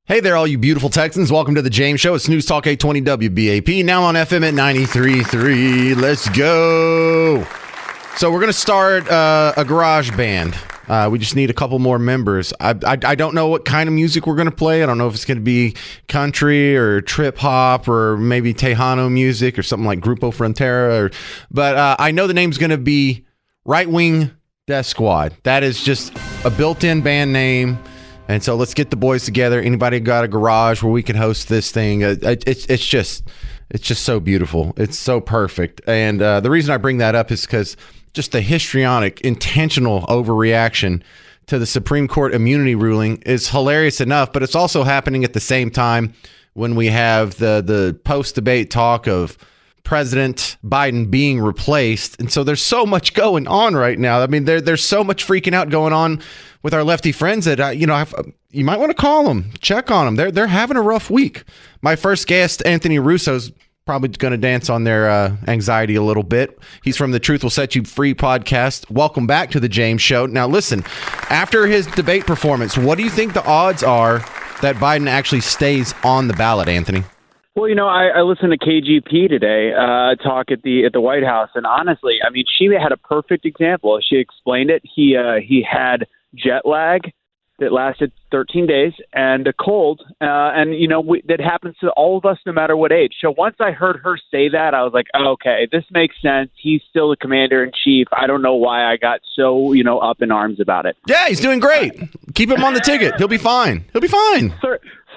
Hey there, all you beautiful Texans. Welcome to the James Show. It's News Talk 820 WBAP, now on FM at 93.3. Let's go. So we're going to start a garage band. We just need a couple more members. I don't know what kind of music we're going to play. I don't know if it's going to be country or trip hop or maybe Tejano music or something like Grupo Frontera. But I know the name's going to be Right Wing Death Squad. That is just a built-in band name. And so let's get the boys together. Anybody got a garage where we can host this thing? It's just so beautiful. It's so perfect. And the reason I bring that up is because just the histrionic, intentional overreaction to the Supreme Court immunity ruling is hilarious enough, but it's also happening at the same time when we have the post-debate talk of President Biden being replaced. And so there's so much going on right now. I mean, there's so much freaking out going on with our lefty friends that, you might want to call them, check on them. They're having a rough week. My first guest, Anthony Russo's probably going to dance on their anxiety a little bit. He's from the Truth Will Set You Free podcast. Welcome back to the James Show. Now, listen, after his debate performance, what do you think the odds are that Biden actually stays on the ballot, Anthony? Well, I listened to KGP today talk at the White House, and honestly, I mean, she had a perfect example. She explained it. He had jet lag that lasted 13 days and a cold, and that happens to all of us, no matter what age. So once I heard her say that, I was like, okay, this makes sense. He's still the commander in chief. I don't know why I got so up in arms about it. Yeah, he's doing great. Keep him on the ticket. He'll be fine.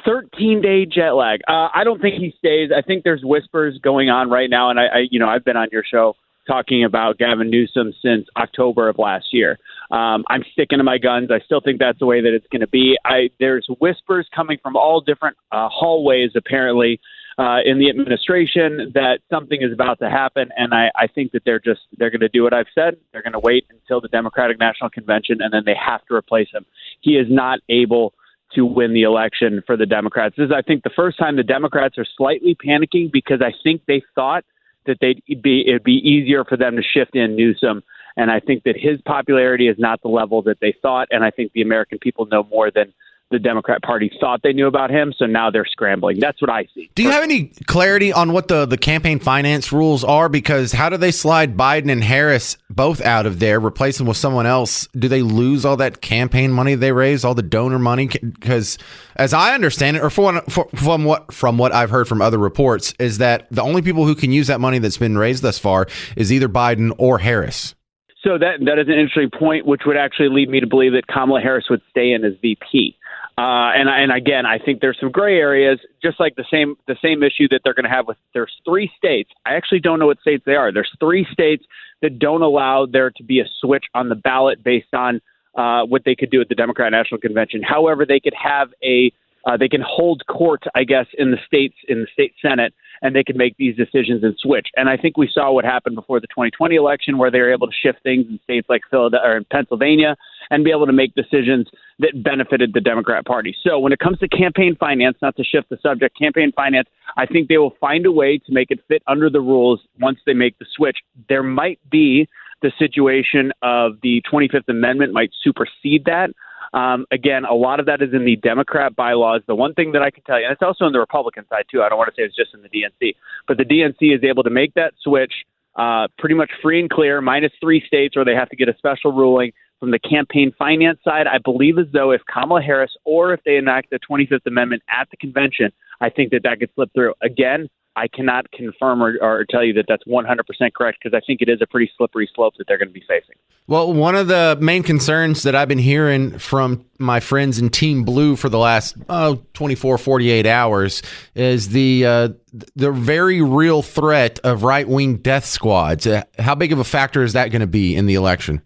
13-day jet lag. I don't think he stays. I think there's whispers going on right now, and I've been on your show talking about Gavin Newsom since October of last year. I'm sticking to my guns. I still think that's the way that it's going to be. There's whispers coming from all different hallways, apparently, in the administration that something is about to happen, and I think that they're going to do what I've said. They're going to wait until the Democratic National Convention, and then they have to replace him. He is not able to win the election for the Democrats. This is, I think, the first time the Democrats are slightly panicking because I think they thought that it'd be easier for them to shift in Newsom. And I think that his popularity is not the level that they thought. And I think the American people know more than the Democrat Party thought they knew about him. So now they're scrambling. That's what I see. Do you have any clarity on what the campaign finance rules are? Because how do they slide Biden and Harris both out of there, replace them with someone else? Do they lose all that campaign money they raise, all the donor money? Because as I understand it, or from what I've heard from other reports, is that the only people who can use that money that's been raised thus far is either Biden or Harris. So that is an interesting point, which would actually lead me to believe that Kamala Harris would stay in as VP. And again, I think there's some gray areas, just like the same issue that they're going to have with there's 3 states. I actually don't know what states they are. There's 3 states that don't allow there to be a switch on the ballot based on what they could do at the Democratic National Convention. However, they could have they can hold court, I guess, in the state Senate, and they could make these decisions and switch. And I think we saw what happened before the 2020 election, where they were able to shift things in states like Philadelphia or in Pennsylvania and be able to make decisions that benefited the Democrat Party. So when it comes to campaign finance, not to shift the subject, campaign finance, I think they will find a way to make it fit under the rules once they make the switch. There might be the situation of the 25th Amendment might supersede that. Again, a lot of that is in the Democrat bylaws. The one thing that I can tell you, and it's also on the Republican side too, I don't want to say it's just in the DNC, but the DNC is able to make that switch pretty much free and clear, minus 3 states where they have to get a special ruling. From the campaign finance side, I believe as though if Kamala Harris or if they enact the 25th Amendment at the convention, I think that could slip through. Again, I cannot confirm or tell you that that's 100% correct because I think it is a pretty slippery slope that they're going to be facing. Well, one of the main concerns that I've been hearing from my friends in Team Blue for the last 24, 48 hours is the very real threat of right-wing death squads. How big of a factor is that going to be in the election?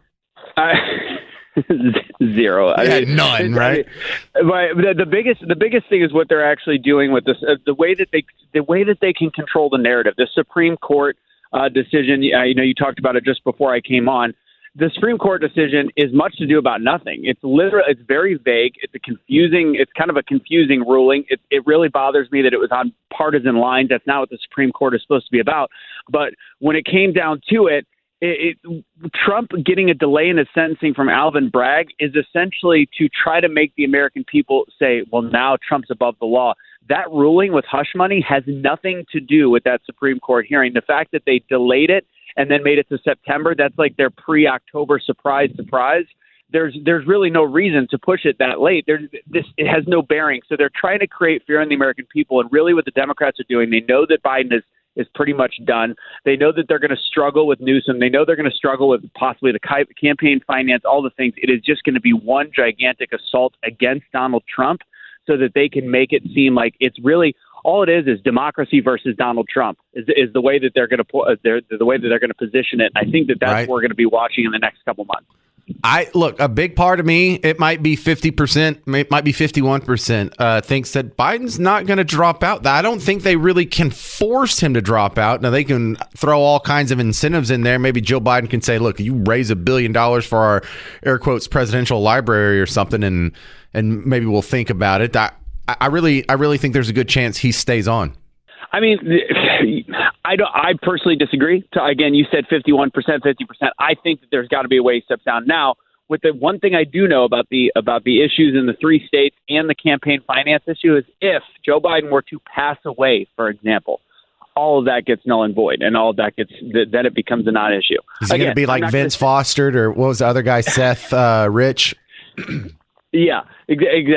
Zero. None, right? The biggest thing is what they're actually doing with this. The way that they can control the narrative. The Supreme Court decision. You talked about it just before I came on. The Supreme Court decision is much to do about nothing. It's very vague. It's kind of a confusing ruling. It really bothers me that it was on partisan lines. That's not what the Supreme Court is supposed to be about. But when it came down to it, Trump getting a delay in his sentencing from Alvin Bragg is essentially to try to make the American people say, well, now Trump's above the law. That ruling with hush money has nothing to do with that Supreme Court hearing. The fact that they delayed it and then made it to September, that's like their pre-October surprise. There's really no reason to push it that late. It has no bearing. So they're trying to create fear in the American people. And really what the Democrats are doing, they know that Biden is pretty much done. They know that they're going to struggle with Newsom. They know they're going to struggle with possibly the campaign finance, all the things. It is just going to be one gigantic assault against Donald Trump so that they can make it seem like it's really all it is democracy versus Donald Trump is the way that they're going to the way that they're going to position it. I think that's right. What we're going to be watching in the next couple months. A big part of me, it might be 50%, might be 51%, thinks that Biden's not going to drop out. I don't think they really can force him to drop out. Now, they can throw all kinds of incentives in there. Maybe Joe Biden can say, look, you raise $1 billion for our, air quotes, presidential library or something, and maybe we'll think about it. I really think there's a good chance he stays on. I mean, I personally disagree. Again, you said 51%, 50%. I think that there's got to be a way he steps down. Now, with the one thing I do know about the issues in the 3 states and the campaign finance issue is if Joe Biden were to pass away, for example, all of that gets null and void, and all of that then it becomes a non-issue. Is he going to be like Vince Foster, or what was the other guy, Seth Rich? Yeah, exactly.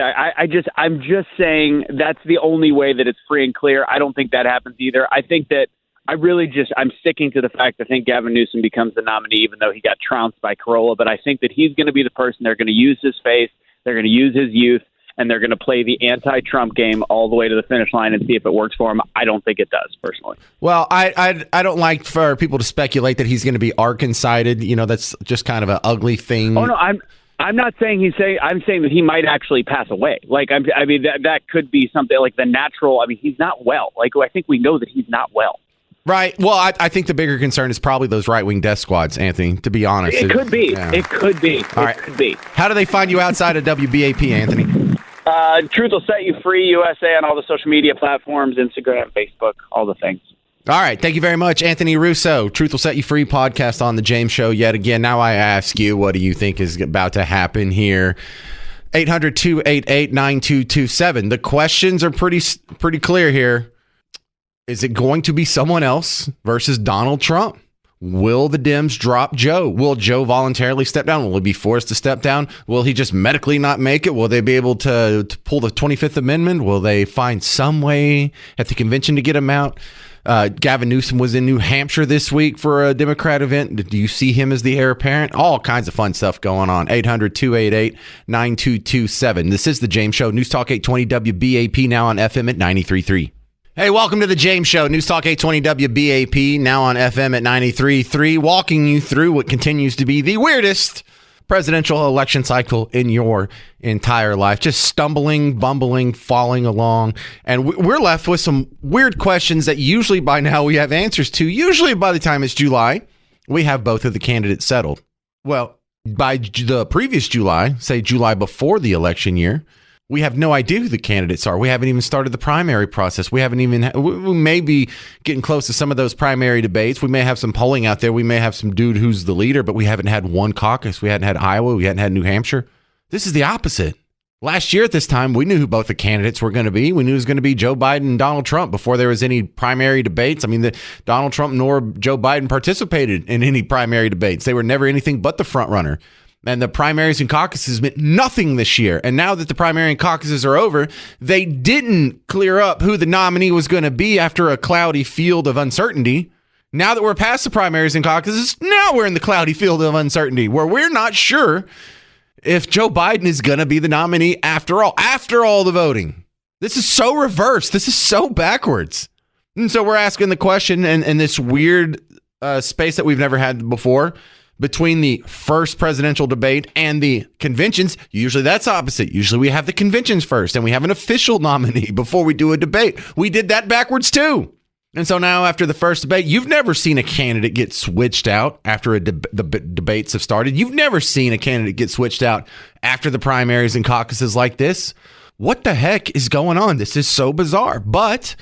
I'm just saying that's the only way that it's free and clear. I don't think that happens either. I think that I'm sticking to the fact I think Gavin Newsom becomes the nominee, even though he got trounced by Carolla. But I think that he's going to be the person. They're going to use his face. They're going to use his youth, and they're going to play the anti-Trump game all the way to the finish line and see if it works for him. I don't think it does, personally. Well, I don't like for people to speculate that he's going to be Arkancided. You know, that's just kind of an ugly thing. Oh, no, I'm not saying I'm saying that he might actually pass away. Like, I mean, that could be something like the natural. I mean, he's not well. Like, I think we know that he's not well. Right. Well, I think the bigger concern is probably those right-wing death squads, Anthony, to be honest. It could be. Yeah. It could be. All right. Could be. How do they find you outside of WBAP, Anthony? Truth Will Set You Free USA on all the social media platforms, Instagram, Facebook, all the things. All right. Thank you very much, Anthony Russo. Truth Will Set You Free podcast on The James Show yet again. Now I ask you, what do you think is about to happen here? 800-288-9227. The questions are pretty clear here. Is it going to be someone else versus Donald Trump? Will the Dems drop Joe? Will Joe voluntarily step down? Will he be forced to step down? Will he just medically not make it? Will they be able to pull the 25th Amendment? Will they find some way at the convention to get him out? Gavin Newsom was in New Hampshire this week for a Democrat event. Do you see him as the heir apparent? All kinds of fun stuff going on. 800-288-9227. This is The James Show. News Talk 820 WBAP, now on FM at 93.3. Hey, welcome to The James Show. News Talk 820 WBAP, now on FM at 93.3, walking you through what continues to be the weirdest presidential election cycle in your entire life. Just stumbling, bumbling, falling along. And we're left with some weird questions that usually by now we have answers to. Usually by the time it's July, we have both of the candidates settled. Well, by the previous July, say July before the election year, we have no idea who the candidates are. We haven't even started the primary process. We may be getting close to some of those primary debates. We may have some polling out there. We may have some dude who's the leader, but we haven't had one caucus. We hadn't had Iowa. We hadn't had New Hampshire. This is the opposite. Last year at this time, we knew who both the candidates were going to be. We knew it was going to be Joe Biden and Donald Trump before there was any primary debates. I mean, Donald Trump nor Joe Biden participated in any primary debates. They were never anything but the front runner. And the primaries and caucuses meant nothing this year. And now that the primary and caucuses are over, they didn't clear up who the nominee was going to be after a cloudy field of uncertainty. Now that we're past the primaries and caucuses, now we're in the cloudy field of uncertainty where we're not sure if Joe Biden is going to be the nominee after all the voting. This is so reverse. This is so backwards. And so we're asking the question in this weird space that we've never had before. Between the first presidential debate and the conventions, usually that's opposite. Usually we have the conventions first and we have an official nominee before we do a debate. We did that backwards too. And so now after the first debate, you've never seen a candidate get switched out after the debates have started. You've never seen a candidate get switched out after the primaries and caucuses like this. What the heck is going on? This is so bizarre. But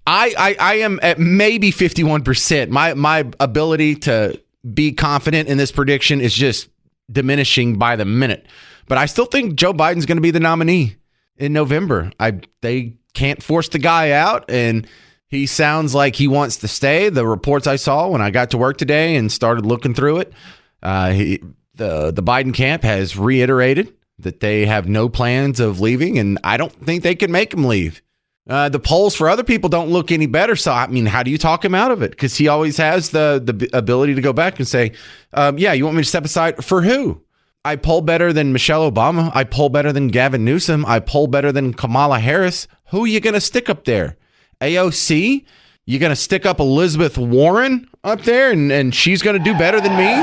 I am at maybe 51%. My ability to be confident in this prediction is just diminishing by the minute. But I still think Joe Biden's going to be the nominee in November. They can't force the guy out, and he sounds like he wants to stay. The reports I saw when I got to work today and started looking through it, the Biden camp has reiterated that they have no plans of leaving, and I don't think they can make him leave. The polls for other people don't look any better. So, I mean, how do you talk him out of it? Because he always has the ability to go back and say, yeah, you want me to step aside for who? I poll better than Michelle Obama. I poll better than Gavin Newsom. I poll better than Kamala Harris. Who are you going to stick up there? AOC? You going to stick up Elizabeth Warren up there and she's going to do better than me?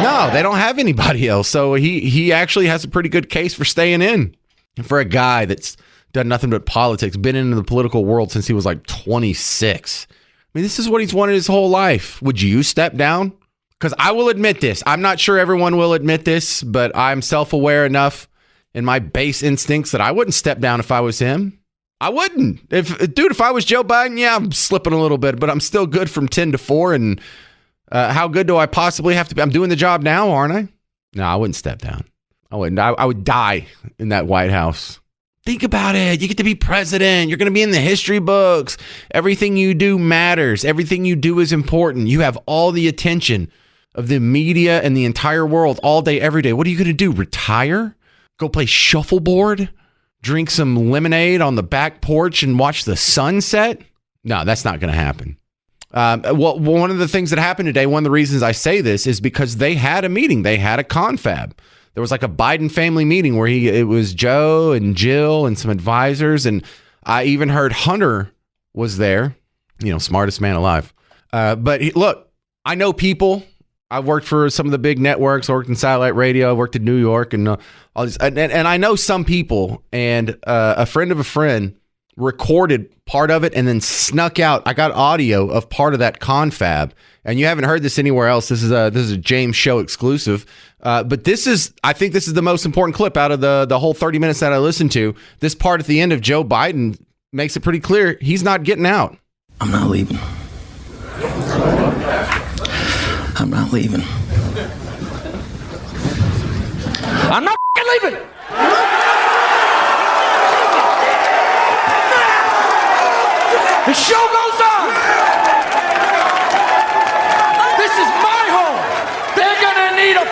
No, they don't have anybody else. So he actually has a pretty good case for staying in. And for a guy that's done nothing but politics, been in the political world since he was like 26. I mean, this is what he's wanted his whole life. Would you step down? Because I will admit this. I'm not sure everyone will admit this, but I'm self-aware enough in my base instincts that I wouldn't step down if I was him. I wouldn't. If I was Joe Biden, yeah, I'm slipping a little bit, but I'm still good from 10 to 4. And how good do I possibly have to be? I'm doing the job now, aren't I? No, I wouldn't step down. I wouldn't. I would die in that White House. Think about it. You get to be president. You're going to be in the history books. Everything you do matters. Everything you do is important. You have all the attention of the media and the entire world all day, every day. What are you going to do? Retire? Go play shuffleboard? Drink some lemonade on the back porch and watch the sunset? No, that's not going to happen. Well, one of the things that happened today, one of the reasons I say this is because they had a meeting. They had a confab. There was like a Biden family meeting where it was Joe and Jill and some advisors. And I even heard Hunter was there, smartest man alive. But look, I know people. I've worked for some of the big networks. I worked in satellite radio. I worked in New York and all these. And I know some people. And a friend of a friend recorded part of it and then snuck out. I got audio of part of that confab. And you haven't heard this anywhere else. This is a James Show exclusive. But I think this is the most important clip out of the whole 30 minutes that I listened to. This part at the end of Joe Biden makes it pretty clear he's not getting out. I'm not leaving. I'm not leaving. I'm not leaving. The show goes on. This is my home. They're gonna need a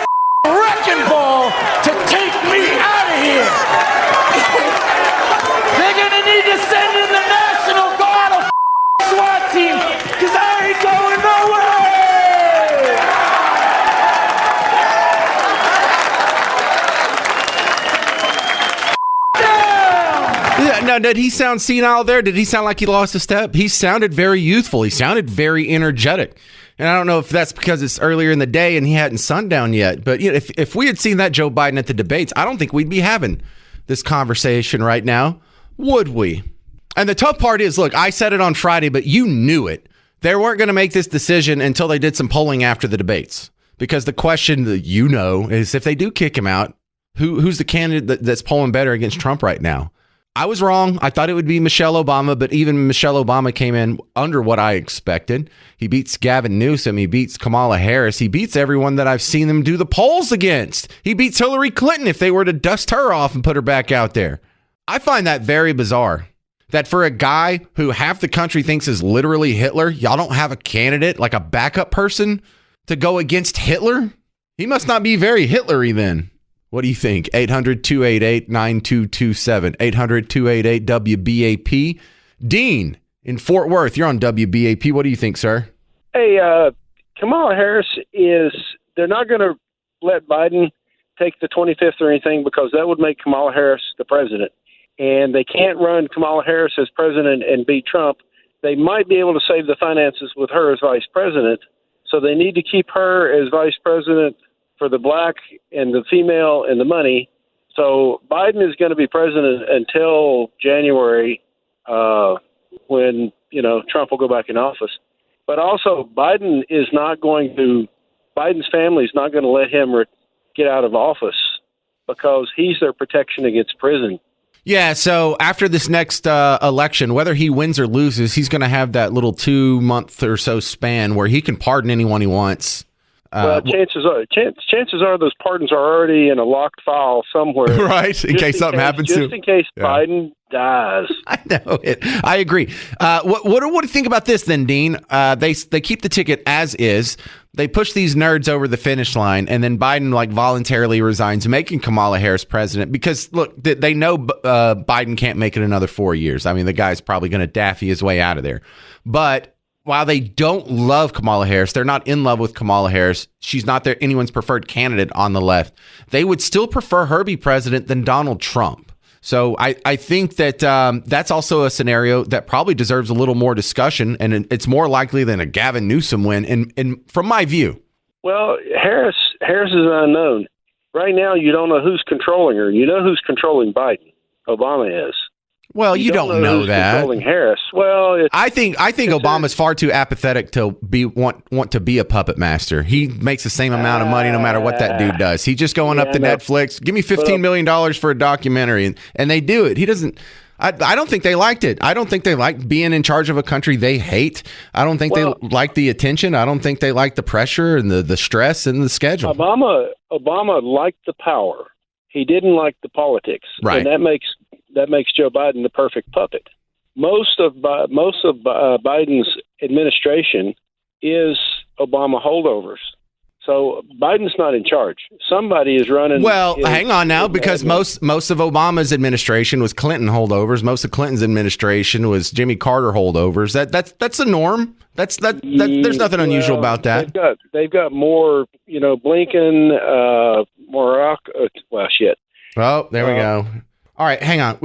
wrecking ball to take me out of here. They're gonna need to send in the National Guard of SWAT team because I ain't going nowhere. Now, did he sound senile there? Did he sound like he lost a step? He sounded very youthful. He sounded very energetic. And I don't know if that's because it's earlier in the day and he hadn't sundown yet. But if we had seen that Joe Biden at the debates, I don't think we'd be having this conversation right now, would we? And the tough part is, look, I said it on Friday, but you knew it. They weren't going to make this decision until they did some polling after the debates. Because the question that is if they do kick him out, who's the candidate that's polling better against Trump right now? I was wrong. I thought it would be Michelle Obama, but even Michelle Obama came in under what I expected. He beats Gavin Newsom. He beats Kamala Harris. He beats everyone that I've seen them do the polls against. He beats Hillary Clinton if they were to dust her off and put her back out there. I find that very bizarre. That for a guy who half the country thinks is literally Hitler, y'all don't have a candidate, like a backup person, to go against Hitler? He must not be very Hitlery then. What do you think? 800-288-9227. 800-288-WBAP. Dean in Fort Worth, you're on WBAP. What do you think, sir? Hey, Kamala Harris they're not going to let Biden take the 25th or anything because that would make Kamala Harris the president. And they can't run Kamala Harris as president and beat Trump. They might be able to save the finances with her as vice president. So they need to keep her as vice president for the black and the female and the money. So Biden is going to be president until January when, Trump will go back in office. But also Biden's family is not going to let him get out of office because he's their protection against prison. Yeah, so after this next election, whether he wins or loses, he's going to have that little 2-month or so span where he can pardon anyone he wants. Well, chances are those pardons are already in a locked file somewhere. Right, in case something happens to him. Just in case Biden dies. I know it. I agree. What do you think about this then, Dean? They keep the ticket as is. They push these nerds over the finish line, and then Biden voluntarily resigns, making Kamala Harris president because, look, they know Biden can't make it another 4 years. I mean, the guy's probably going to daffy his way out of there. But while they don't love Kamala Harris, they're not in love with Kamala Harris. She's not anyone's preferred candidate on the left. They would still prefer her be president than Donald Trump. So I think that that's also a scenario that probably deserves a little more discussion, and it's more likely than a Gavin Newsom win, in from my view. Well, Harris is unknown. Right now, you don't know who's controlling her. You know who's controlling Biden. Obama is. Well, you don't know who's that. Controlling Harris. Well, I think Obama's far too apathetic to want to be a puppet master. He makes the same amount of money no matter what that dude does. He's just going up to Netflix. Give me $15 million for a documentary, and they do it. He doesn't. I don't think they liked it. I don't think they liked being in charge of a country they hate. I don't think they like the attention. I don't think they like the pressure and the stress and the schedule. Obama liked the power. He didn't like the politics. Right. And that makes Joe Biden the perfect puppet. Most of Biden's administration is Obama holdovers. So Biden's not in charge. Somebody is running. Well, hang on now, because most of Obama's administration was Clinton holdovers. Most of Clinton's administration was Jimmy Carter holdovers. That's the norm. There's nothing unusual about that. They've got more, Blinken, Morocco. Well, shit. Oh, there we go. All right, hang on.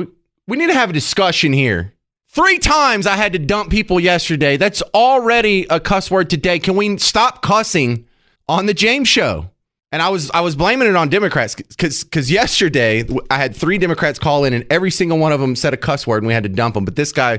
We need to have a discussion here. 3 times I had to dump people yesterday. That's already a cuss word today. Can we stop cussing on the James Show? And I was blaming it on Democrats because yesterday I had 3 Democrats call in and every single one of them said a cuss word and we had to dump them. But this guy,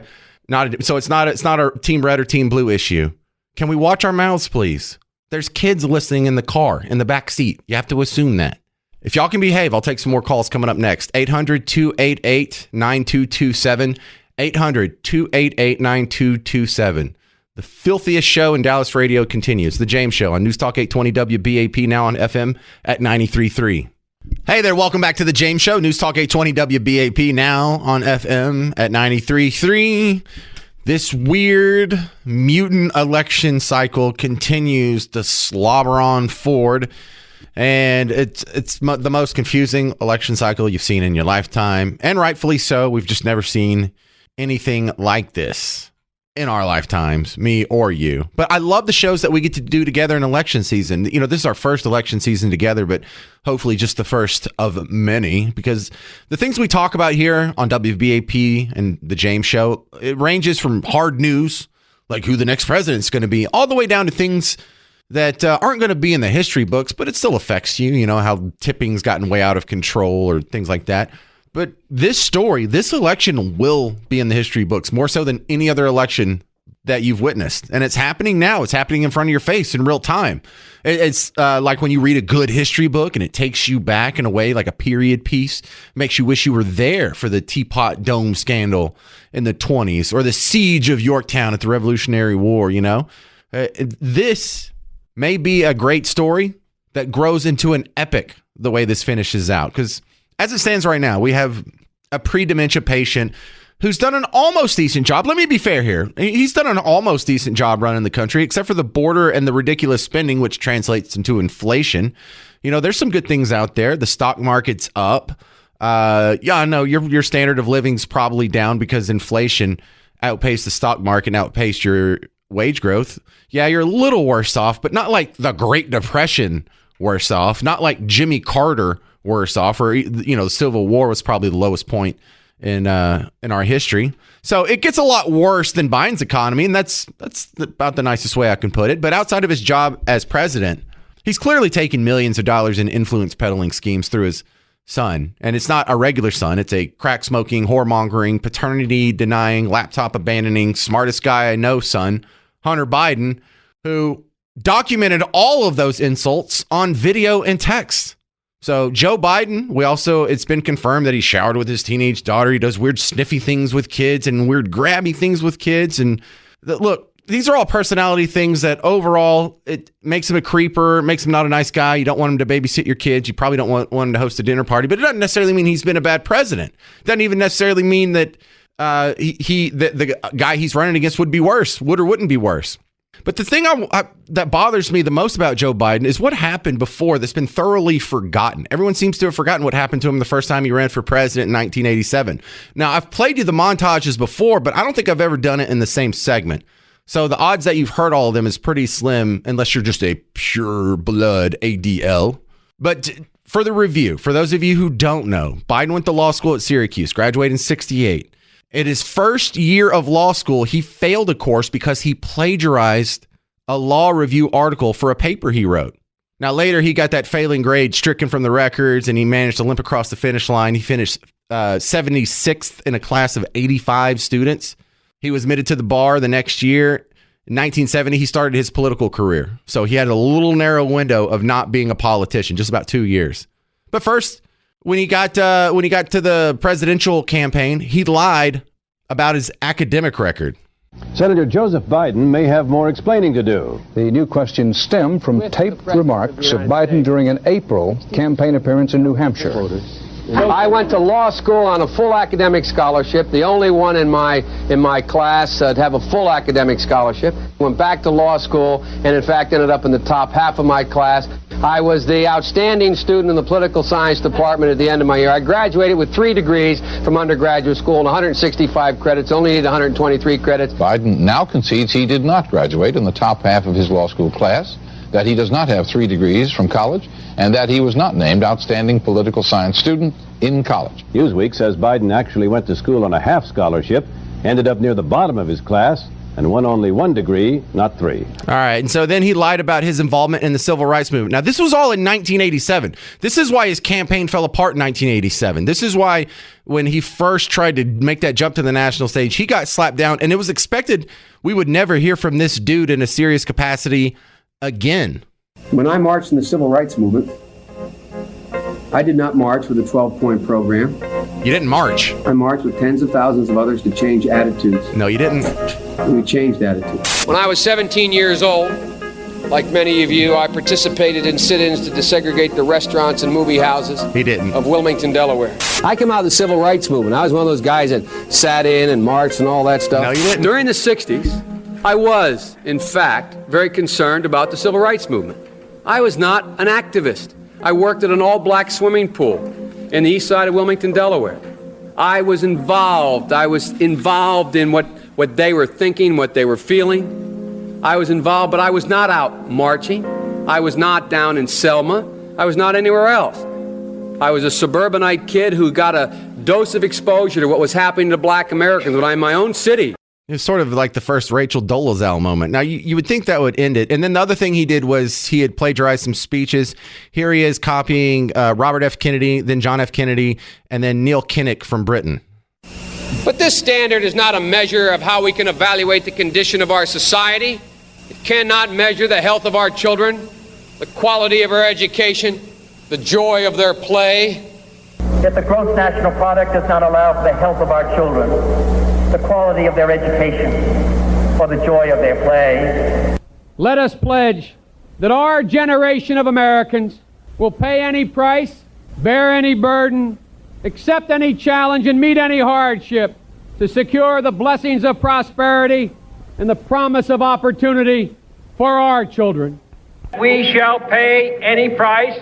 so it's not a Team Red or Team Blue issue. Can we watch our mouths, please? There's kids listening in the car, in the back seat. You have to assume that. If y'all can behave, I'll take some more calls coming up next. 800-288-9227. 800-288-9227. The filthiest show in Dallas radio continues. The James Show on News Talk 820 WBAP, now on FM at 93.3. Hey there, welcome back to the James Show. News Talk 820 WBAP, now on FM at 93.3. This weird mutant election cycle continues to slobber on forward. And it's the most confusing election cycle you've seen in your lifetime. And rightfully so. We've just never seen anything like this in our lifetimes, me or you. But I love the shows that we get to do together in election season. This is our first election season together, but hopefully just the first of many, because the things we talk about here on WBAP and the James Show, it ranges from hard news, like who the next president's going to be, all the way down to things that aren't going to be in the history books, but it still affects you, how tipping's gotten way out of control or things like that. But this election will be in the history books more so than any other election that you've witnessed. And it's happening now. It's happening in front of your face in real time. It's like when you read a good history book and it takes you back in a way, like a period piece, makes you wish you were there for the Teapot Dome scandal in the 1920s or the siege of Yorktown at the Revolutionary War, This may be a great story that grows into an epic the way this finishes out. Because as it stands right now, we have a pre-dementia patient who's done an almost decent job. Let me be fair here. He's done an almost decent job running the country, except for the border and the ridiculous spending, which translates into inflation. There's some good things out there. The stock market's up. I know your standard of living's probably down because inflation outpaced the stock market, outpaced your wage growth. Yeah, you're a little worse off, but not like the Great Depression worse off, not like Jimmy Carter worse off, or the Civil War was probably the lowest point in our history. So it gets a lot worse than Biden's economy, and that's about the nicest way I can put it. But outside of his job as president, he's clearly taken millions of dollars in influence peddling schemes through his son. And it's not a regular son. It's a crack-smoking, whoremongering, paternity-denying, laptop-abandoning, smartest guy I know son, Hunter Biden, who documented all of those insults on video and text. So Joe Biden, it's been confirmed that he showered with his teenage daughter. He does weird sniffy things with kids and weird grabby things with kids. And look, these are all personality things that overall, it makes him a creeper, makes him not a nice guy. You don't want him to babysit your kids. You probably don't want him to host a dinner party, but it doesn't necessarily mean he's been a bad president. It doesn't even necessarily mean that the guy he's running against would or wouldn't be worse. But the thing that bothers me the most about Joe Biden is what happened before that's been thoroughly forgotten. Everyone seems to have forgotten what happened to him the first time he ran for president in 1987. Now, I've played you the montages before, but I don't think I've ever done it in the same segment. So the odds that you've heard all of them is pretty slim unless you're just a pure blood ADL. But for the review, for those of you who don't know, Biden went to law school at Syracuse, graduated in 1968. In his first year of law school, he failed a course because he plagiarized a law review article for a paper he wrote. Now, later, he got that failing grade stricken from the records, and he managed to limp across the finish line. He finished 76th in a class of 85 students. He was admitted to the bar the next year. In 1970, he started his political career. So he had a little narrow window of not being a politician, just about 2 years. But first, when he got to the presidential campaign, he lied about his academic record. Senator Joseph Biden may have more explaining to do. The new questions stem from taped remarks of Biden during an April campaign appearance in New Hampshire. I went to law school on a full academic scholarship, the only one in my class to have a full academic scholarship. Went back to law school and in fact ended up in the top half of my class. I was the outstanding student in the political science department at the end of my year. I graduated with 3 degrees from undergraduate school and 165 credits, only needed 123 credits. Biden now concedes he did not graduate in the top half of his law school class, that he does not have 3 degrees from college, and that he was not named outstanding political science student in college. Newsweek says Biden actually went to school on a half scholarship, ended up near the bottom of his class, and won only 1 degree, not 3. All right, and so then he lied about his involvement in the civil rights movement. Now, this was all in 1987. This is why his campaign fell apart in 1987. This is why when he first tried to make that jump to the national stage, he got slapped down, and it was expected we would never hear from this dude in a serious capacity again. When I marched in the civil rights movement, I did not march with a 12-point program. You didn't march. I marched with tens of thousands of others to change attitudes. No, you didn't. And we changed attitudes. When I was 17 years old, like many of you, I participated in sit-ins to desegregate the restaurants and movie houses of Wilmington, Delaware. I came out of the civil rights movement. I was one of those guys that sat in and marched and all that stuff. No, you didn't. During the 60s, I was, in fact, very concerned about the civil rights movement. I was not an activist. I worked at an all-black swimming pool in the east side of Wilmington, Delaware. I was involved in what they were thinking, what they were feeling. I was involved, but I was not out marching. I was not down in Selma. I was not anywhere else. I was a suburbanite kid who got a dose of exposure to what was happening to black Americans when I'm in my own city. It was sort of like the first Rachel Dolezal moment. Now, you would think that would end it. And then the other thing he did was he had plagiarized some speeches. Here he is copying Robert F. Kennedy, then John F. Kennedy, and then Neil Kinnock from Britain. But this standard is not a measure of how we can evaluate the condition of our society. It cannot measure the health of our children, the quality of our education, the joy of their play. Yet the gross national product does not allow for the health of our children, the quality of their education, or the joy of their play. Let us pledge that our generation of Americans will pay any price, bear any burden, accept any challenge, and meet any hardship to secure the blessings of prosperity and the promise of opportunity for our children. We shall pay any price,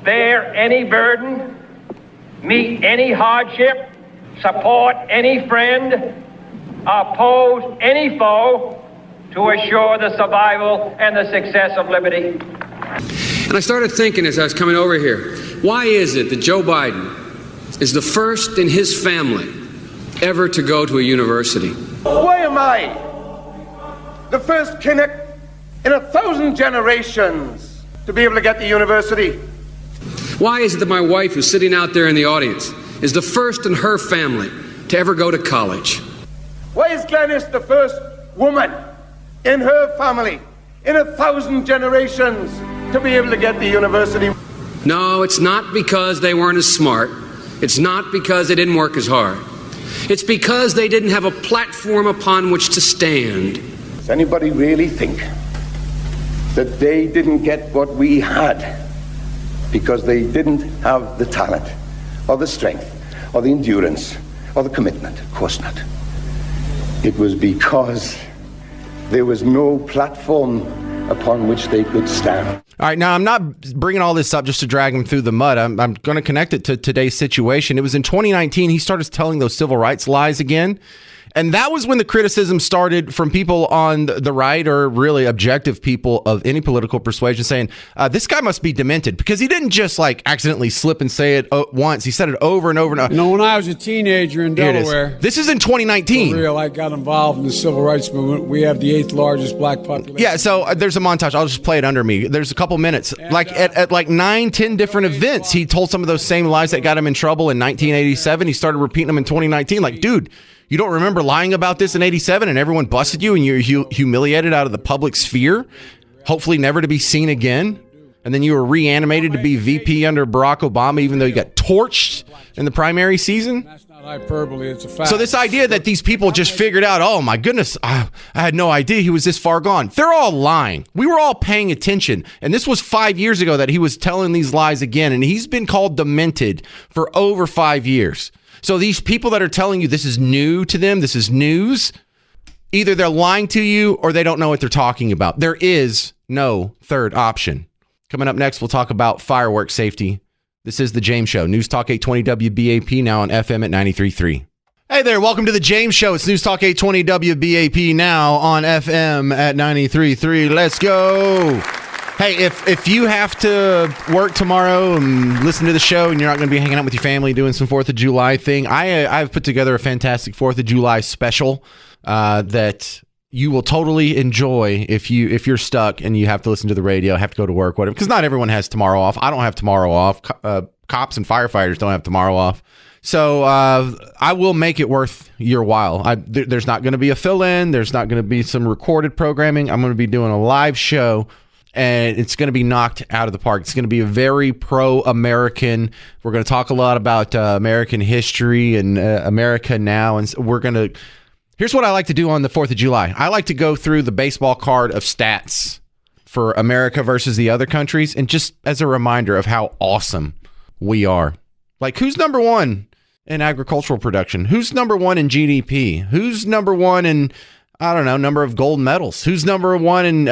bear any burden, meet any hardship, support any friend, oppose any foe to assure the survival and the success of liberty. And I started thinking as I was coming over here, why is it that Joe Biden is the first in his family ever to go to a university? Why am I the first Kinnock in 1,000 generations to be able to get to university? Why is it that my wife, who's sitting out there in the audience, is the first in her family to ever go to college? Why is Glenys the first woman in her family in 1,000 generations to be able to get to university? No, it's not because they weren't as smart. It's not because they didn't work as hard. It's because they didn't have a platform upon which to stand. Does anybody really think that they didn't get what we had because they didn't have the talent or the strength or the endurance or the commitment? Of course not. It was because there was no platform upon which they could stand. All right, now I'm not bringing all this up just to drag him through the mud. I'm going to connect it to today's situation. It was in 2019 he started telling those civil rights lies again. And that was when the criticism started from people on the right, or really objective people of any political persuasion, saying this guy must be demented, because he didn't just like accidentally slip and say it once. He said it over and over and over. You know, when I was a teenager in Delaware, this is in 2019. For real, I got involved in the civil rights movement. We have the 8th largest black population. Yeah, so there's a montage. I'll just play it under me. There's a couple minutes. And, at like 9-10 different events, he told some of those same lies that got him in trouble in 1987. He started repeating them in 2019. Like, dude, you don't remember lying about this in 87 and everyone busted you and you're humiliated out of the public sphere, hopefully never to be seen again? And then you were reanimated to be VP under Barack Obama, even though you got torched in the primary season? That's not hyperbole, it's a fact. So this idea that these people just figured out, oh my goodness, I had no idea he was this far gone. They're all lying. We were all paying attention. And this was 5 years ago that he was telling these lies again. And he's been called demented for over 5 years. So these people that are telling you this is new to them, this is news, either they're lying to you or they don't know what they're talking about. There is no third option. Coming up next, we'll talk about fireworks safety. This is The James Show. News Talk 820 WBAP, now on FM at 93.3. Hey there, welcome to The James Show. It's News Talk 820 WBAP, now on FM at 93.3. Let's go. Hey, if you have to work tomorrow and listen to the show and you're not going to be hanging out with your family doing some 4th of July thing, I've put together a fantastic 4th of July special that you will totally enjoy if you're stuck and you have to listen to the radio, have to go to work, whatever. Because not everyone has tomorrow off. I don't have tomorrow off. Cops and firefighters don't have tomorrow off. So I will make it worth your while. There's not going to be a fill-in. There's not going to be some recorded programming. I'm going to be doing a live show. And it's going to be knocked out of the park. It's going to be a very pro-American. We're going to talk a lot about American history and America now. And we're going to... Here's what I like to do on the 4th of July. I like to go through the baseball card of stats for America versus the other countries. And just as a reminder of how awesome we are. Like, who's number one in agricultural production? Who's number one in GDP? Who's number one in... I don't know, number of gold medals. Who's number one and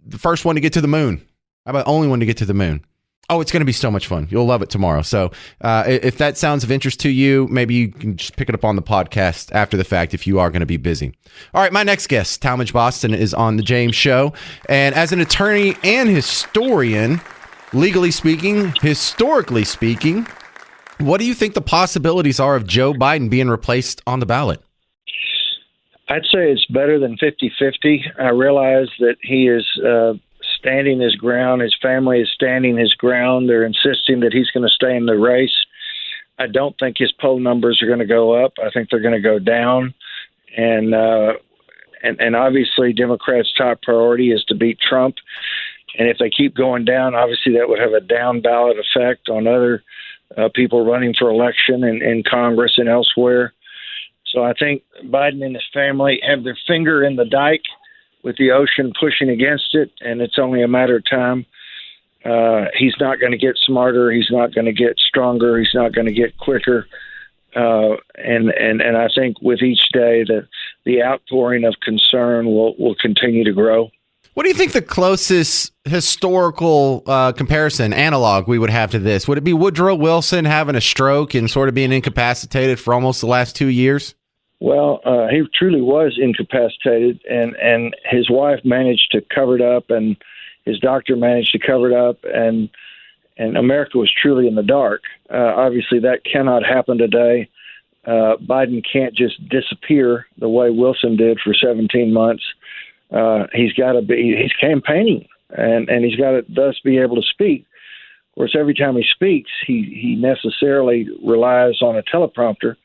the first one to get to the moon? How about only one to get to the moon? Oh, it's going to be so much fun. You'll love it tomorrow. So if that sounds of interest to you, maybe you can just pick it up on the podcast after the fact if you are going to be busy. All right, my next guest, Talmadge Boston, is on The James Show. And as an attorney and historian, legally speaking, historically speaking, what do you think the possibilities are of Joe Biden being replaced on the ballot? I'd say it's better than 50-50. I realize that he is standing his ground. His family is standing his ground. They're insisting that he's going to stay in the race. I don't think his poll numbers are going to go up. I think they're going to go down. And obviously Democrats' top priority is to beat Trump. And if they keep going down, obviously that would have a down ballot effect on other people running for election in Congress and elsewhere. So I think Biden and his family have their finger in the dike with the ocean pushing against it, and it's only a matter of time. He's not going to get smarter. He's not going to get stronger. He's not going to get quicker. And I think with each day, the outpouring of concern will continue to grow. What do you think the closest historical comparison, analog we would have to this? Would it be Woodrow Wilson having a stroke and sort of being incapacitated for almost the last 2 years? Well, he truly was incapacitated, and his wife managed to cover it up, and his doctor managed to cover it up, and America was truly in the dark. Obviously, that cannot happen today. Biden can't just disappear the way Wilson did for 17 months. He's campaigning, and he's got to thus be able to speak. Of course, every time he speaks, he necessarily relies on a teleprompter.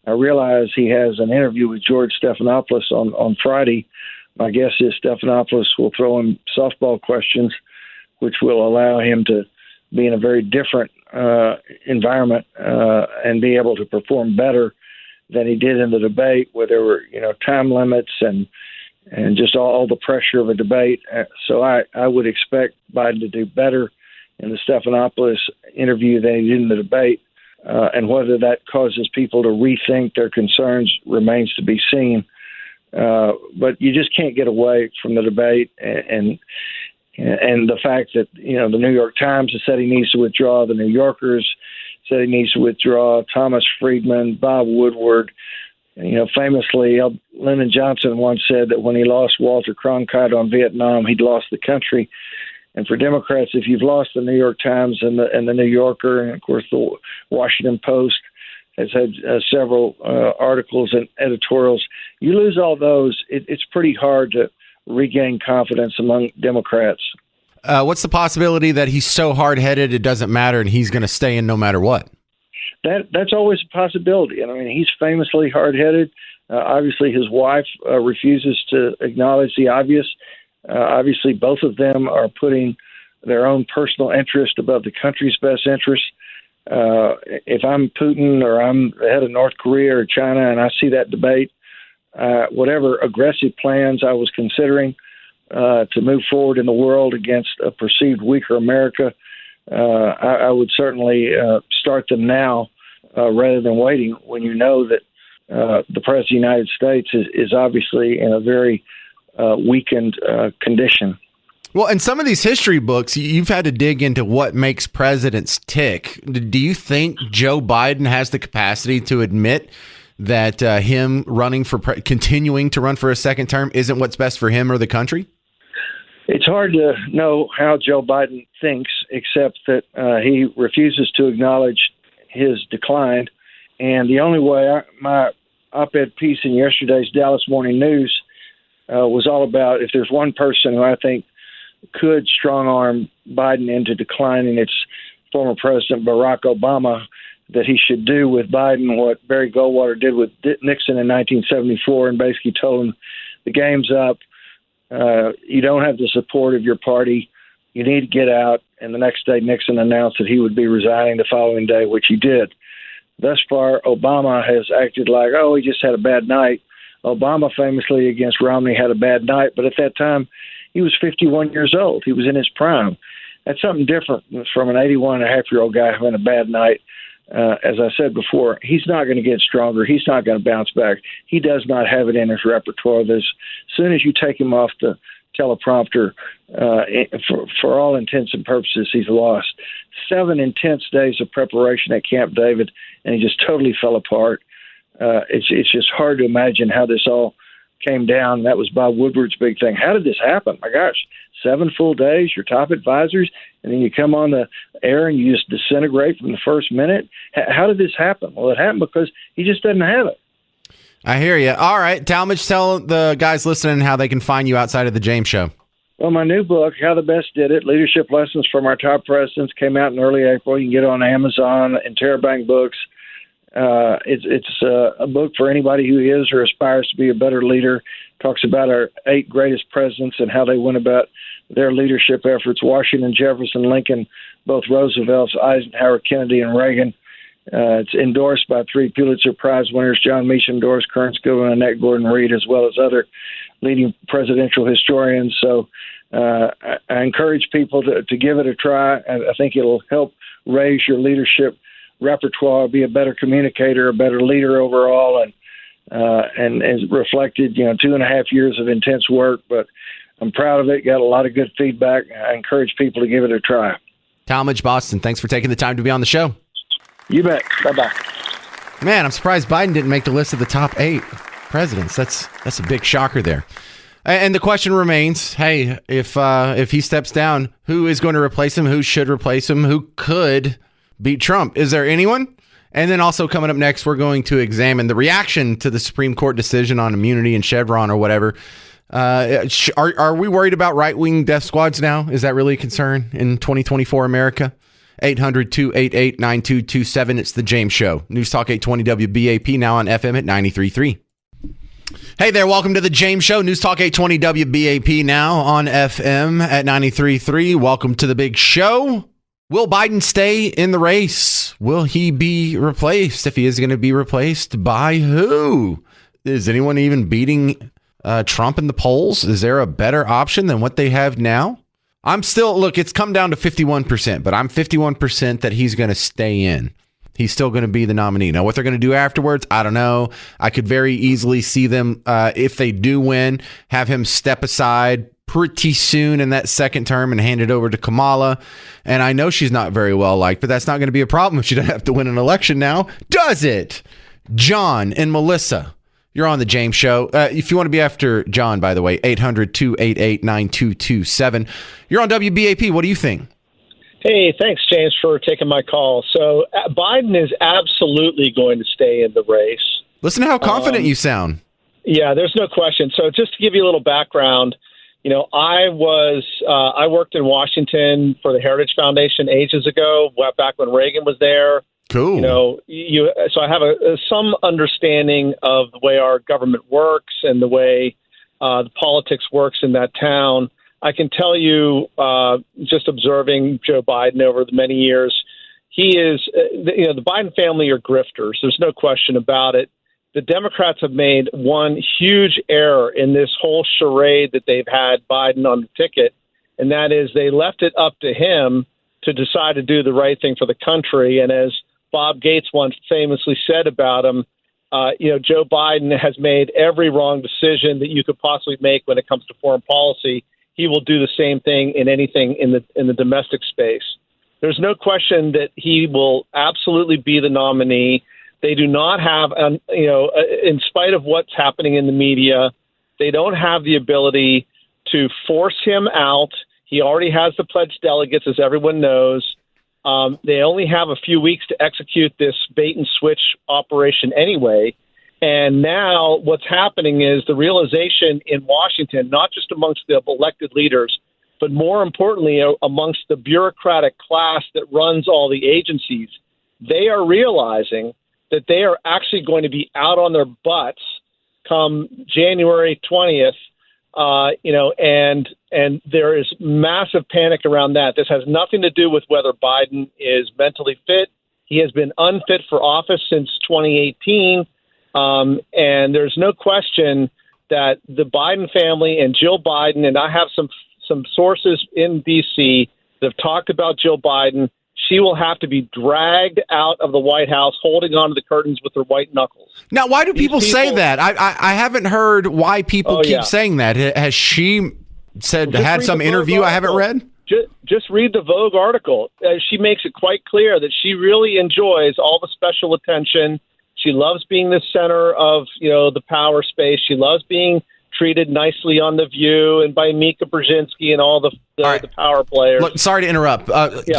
I realize he has an interview with George Stephanopoulos on Friday. My guess is Stephanopoulos will throw him softball questions, which will allow him to be in a very different environment and be able to perform better than he did in the debate, where there were, time limits and just all the pressure of a debate. So I would expect Biden to do better in the Stephanopoulos interview than he did in the debate. And whether that causes people to rethink their concerns remains to be seen. But you just can't get away from the debate and the fact that, the New York Times has said he needs to withdraw. The New Yorkers said he needs to withdraw. Thomas Friedman, Bob Woodward. Famously, Lyndon Johnson once said that when he lost Walter Cronkite on Vietnam, he'd lost the country. And for Democrats, if you've lost the New York Times and the New Yorker, and of course the Washington Post has had several articles and editorials, you lose all those, it's pretty hard to regain confidence among Democrats. What's the possibility that he's so hard-headed it doesn't matter and he's going to stay in no matter what? That's always a possibility. I mean, he's famously hard-headed. Obviously, his wife refuses to acknowledge the obvious. Obviously, both of them are putting their own personal interest above the country's best interest. If I'm Putin or I'm the head of North Korea or China and I see that debate, whatever aggressive plans I was considering to move forward in the world against a perceived weaker America, I would certainly start them now rather than waiting when you know that the President of the United States is obviously in a very weakened condition. Well, in some of these history books, you've had to dig into what makes presidents tick. Do you think Joe Biden has the capacity to admit that him running for continuing to run for a second term isn't what's best for him or the country? It's hard to know how Joe Biden thinks, except that he refuses to acknowledge his decline. And the only way my op-ed piece in yesterday's Dallas Morning News was all about, if there's one person who I think could strong-arm Biden into declining, it's former President Barack Obama, that he should do with Biden what Barry Goldwater did with Nixon in 1974 and basically told him, the game's up. You don't have the support of your party. You need to get out. And the next day, Nixon announced that he would be resigning the following day, which he did. Thus far, Obama has acted like, he just had a bad night. Obama famously against Romney had a bad night, but at that time, he was 51 years old. He was in his prime. That's something different from an 81-and-a-half-year-old guy having a bad night. As I said before, he's not going to get stronger. He's not going to bounce back. He does not have it in his repertoire. As soon as you take him off the teleprompter, for all intents and purposes, he's lost. 7 intense days of preparation at Camp David, and he just totally fell apart. It's just hard to imagine how this all came down. That was Bob Woodward's big thing. How did this happen? My gosh, 7 full days, your top advisors, and then you come on the air and you just disintegrate from the first minute? How did this happen? Well, it happened because he just doesn't have it. I hear you. All right, Talmadge, tell the guys listening how they can find you outside of the James Show. Well, my new book, How the Best Did It, Leadership Lessons from Our Top Presidents, came out in early April. You can get it on Amazon and Interbank Books. It's a book for anybody who is or aspires to be a better leader. Talks about our 8 greatest presidents and how they went about their leadership efforts. Washington, Jefferson, Lincoln, both Roosevelts, Eisenhower, Kennedy, and Reagan. It's endorsed by 3 Pulitzer Prize winners, John Meacham, Doris Kearns Goodwin, and Annette Gordon Reed, as well as other leading presidential historians. So I encourage people to give it a try. I think it'll help raise your leadership repertoire, be a better communicator, a better leader overall, and as reflected, 2.5 years of intense work, but I'm proud of it. Got a lot of good feedback. I encourage people to give it a try. Talmadge Boston, thanks for taking the time to be on the show. You bet. Bye-bye. Man, I'm surprised Biden didn't make the list of the top 8 presidents. That's a big shocker there. And the question remains, hey, if he steps down, who is going to replace him? Who should replace him? Who could beat Trump? Is there anyone? And then also coming up next, we're going to examine the reaction to the Supreme Court decision on immunity and Chevron or whatever. Are we worried about right-wing death squads now? Is that really a concern in 2024 America? 800-288-9227. It's The James Show. News Talk 820 WBAP, now on FM at 93.3. Hey there, welcome to The James Show. News Talk 820 WBAP, now on FM at 93.3. Welcome to the big show. Will Biden stay in the race? Will he be replaced? If he is going to be replaced, by who? Is anyone even beating Trump in the polls? Is there a better option than what they have now? It's come down to 51%, but I'm 51% that he's going to stay in. He's still going to be the nominee. Now, what they're going to do afterwards, I don't know. I could very easily see them, if they do win, have him step aside pretty soon in that second term and hand it over to Kamala. And I know she's not very well liked, but that's not going to be a problem if she doesn't have to win an election now, does it? John and Melissa, you're on the James Show. If you want to be after John, by the way, 800-288-9227. You're on WBAP. What do you think? Hey, thanks, James, for taking my call. So Biden is absolutely going to stay in the race. Listen to how confident you sound. Yeah, there's no question. So just to give you a little background, I worked in Washington for the Heritage Foundation ages ago, back when Reagan was there. Cool. So I have some understanding of the way our government works and the way the politics works in that town. I can tell you, just observing Joe Biden over the many years, he is, the Biden family are grifters. There's no question about it. The Democrats have made one huge error in this whole charade that they've had Biden on the ticket, and that is they left it up to him to decide to do the right thing for the country. And as Bob Gates once famously said about him, Joe Biden has made every wrong decision that you could possibly make when it comes to foreign policy. He will do the same thing in anything in the domestic space. There's no question that he will absolutely be the nominee. They do not have, in spite of what's happening in the media, they don't have the ability to force him out. He already has the pledged delegates, as everyone knows. They only have a few weeks to execute this bait and switch operation anyway. And now what's happening is the realization in Washington, not just amongst the elected leaders, but more importantly, amongst the bureaucratic class that runs all the agencies, they are realizing that they are actually going to be out on their butts come January 20th, and there is massive panic around that. This has nothing to do with whether Biden is mentally fit. He has been unfit for office since 2018. And there's no question that the Biden family and Jill Biden, and I have some sources in D.C. that have talked about Jill Biden, she will have to be dragged out of the White House holding onto the curtains with her white knuckles. Now, why do people say that? I haven't heard why people keep saying that. Has she had some interview I haven't read? Just read the Vogue article. She makes it quite clear that she really enjoys all the special attention. She loves being the center of, the power space. She loves being treated nicely on The View and by Mika Brzezinski and all the power players. Look, sorry to interrupt.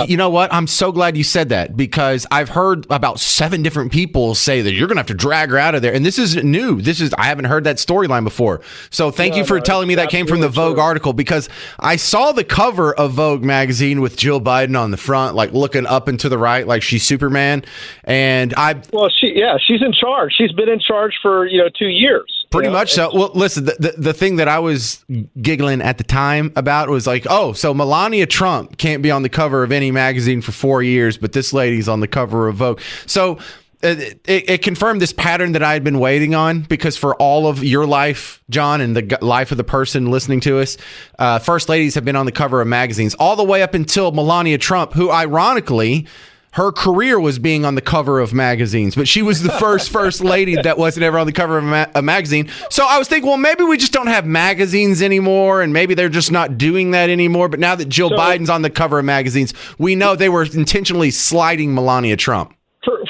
You know what? I'm so glad you said that, because I've heard about 7 different people say that you're going to have to drag her out of there. And this is new. I haven't heard that storyline before. So thank you for telling me that came from the Vogue article, because I saw the cover of Vogue magazine with Jill Biden on the front, like looking up and to the right, like she's Superman. And she's in charge. She's been in charge for, 2 years. Pretty much so. Well, listen, the thing that I was giggling at the time about was like, so Melania Trump can't be on the cover of any magazine for 4 years, but this lady's on the cover of Vogue. So it confirmed this pattern that I had been waiting on, because for all of your life, John, and the life of the person listening to us, first ladies have been on the cover of magazines all the way up until Melania Trump, who ironically, her career was being on the cover of magazines, but she was the first lady that wasn't ever on the cover of a magazine. So I was thinking, well, maybe we just don't have magazines anymore, and maybe they're just not doing that anymore. But now that Jill Biden's on the cover of magazines, we know they were intentionally sliding Melania Trump.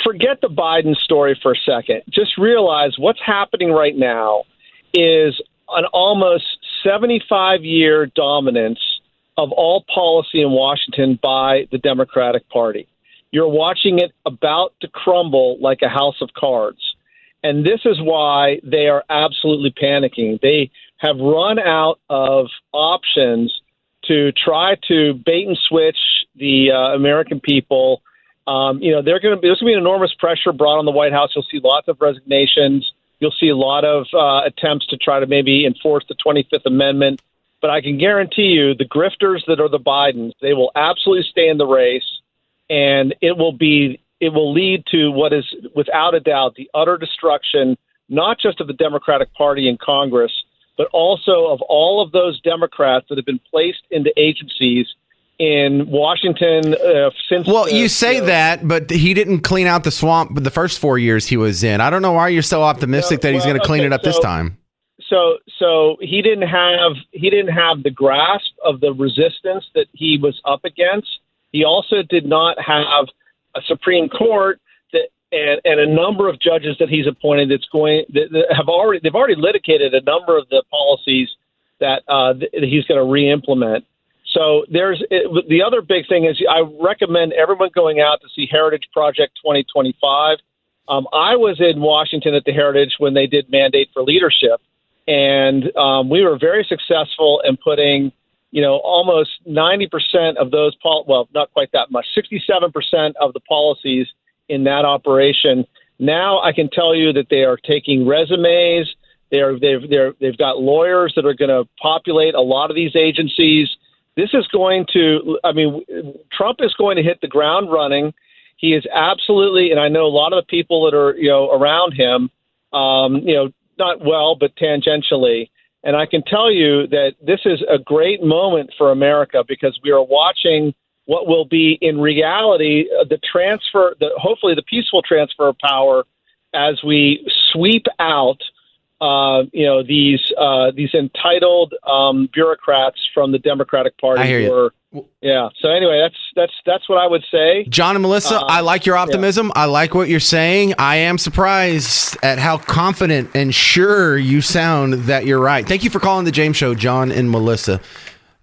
Forget the Biden story for a second. Just realize what's happening right now is an almost 75-year dominance of all policy in Washington by the Democratic Party. You're watching it about to crumble like a house of cards. And this is why they are absolutely panicking. They have run out of options to try to bait and switch the American people. There's going to be enormous pressure brought on the White House. You'll see lots of resignations. You'll see a lot of attempts to try to maybe enforce the 25th Amendment. But I can guarantee you the grifters that are the Bidens, they will absolutely stay in the race. and it will lead to what is, without a doubt, the utter destruction, not just of the Democratic Party in Congress, but also of all of those Democrats that have been placed into agencies in Washington since. Well, you say that, but he didn't clean out the swamp the first 4 years he was in. I don't know why you're so optimistic that he's going to clean it up this time. So he didn't have the grasp of the resistance that he was up against. He also did not have a Supreme Court and a number of judges that he's appointed they've already litigated a number of the policies that he's going to re-implement. So the other big thing is I recommend everyone going out to see Heritage Project 2025. I was in Washington at the Heritage when they did Mandate for Leadership, and we were very successful in putting, almost 90% of those, not quite that much, 67% of the policies in that operation. Now I can tell you that they are taking resumes. They've got lawyers that are going to populate a lot of these agencies. This is going to, Trump is going to hit the ground running. He is absolutely, and I know a lot of the people that are, around him, not well, but tangentially. And I can tell you that this is a great moment for America because we are watching what will be in reality hopefully the peaceful transfer of power as we sweep out these entitled bureaucrats from the Democratic Party. I hear you. Yeah. So anyway, that's what I would say. John and Melissa, I like your optimism. Yeah. I like what you're saying. I am surprised at how confident and sure you sound that you're right. Thank you for calling the James Show, John and Melissa.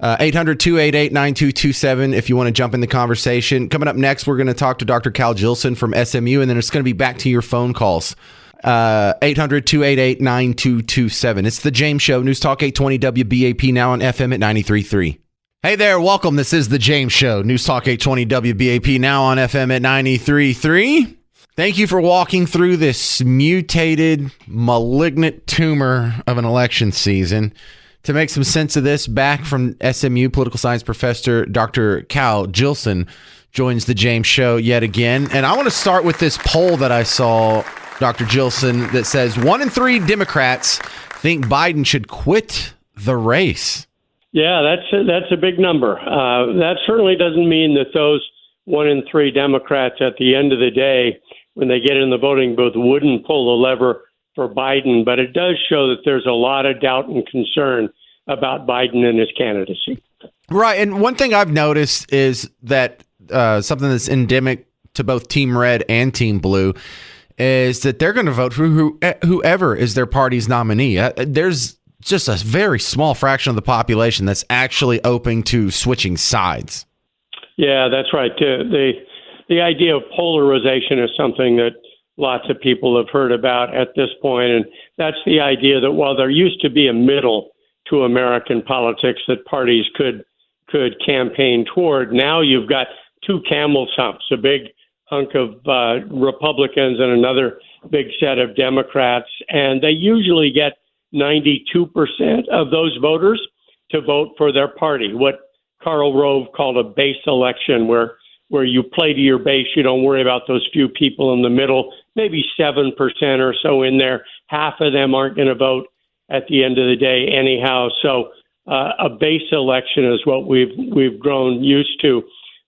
800-288-9227 if you want to jump in the conversation. Coming up next, we're going to talk to Dr. Cal Jillson from SMU, and then it's going to be back to your phone calls. 800-288-9227. It's the James Show, News Talk 820 WBAP, now on FM at 93.3. Hey there, welcome. This is the James Show, News Talk 820 WBAP, now on FM at 93.3. Thank you for walking through this mutated, malignant tumor of an election season. To make some sense of this, back from SMU, political science professor Dr. Cal Jillson joins the James Show yet again. And I want to start with this poll that I saw, Dr. Jillson, that says 1 in 3 Democrats think Biden should quit the race. Yeah, that's a big number. That certainly doesn't mean that those 1 in 3 Democrats at the end of the day, when they get in the voting booth, wouldn't pull the lever for Biden. But it does show that there's a lot of doubt and concern about Biden and his candidacy. Right. And one thing I've noticed is that something that's endemic to both Team Red and Team Blue is that they're going to vote for whoever is their party's nominee. There's just a very small fraction of the population that's actually open to switching sides. Yeah, that's right. The idea of polarization is something that lots of people have heard about at this point, and that's the idea that while there used to be a middle to American politics that parties could campaign toward, now you've got two camel humps, a big hunk of Republicans and another big set of Democrats, and they usually get 92% of those voters to vote for their party, what Karl Rove called a base election, where you play to your base, you don't worry about those few people in the middle, maybe 7% or so in there. Half of them aren't going to vote at the end of the day anyhow. So a base election is what we've grown used to.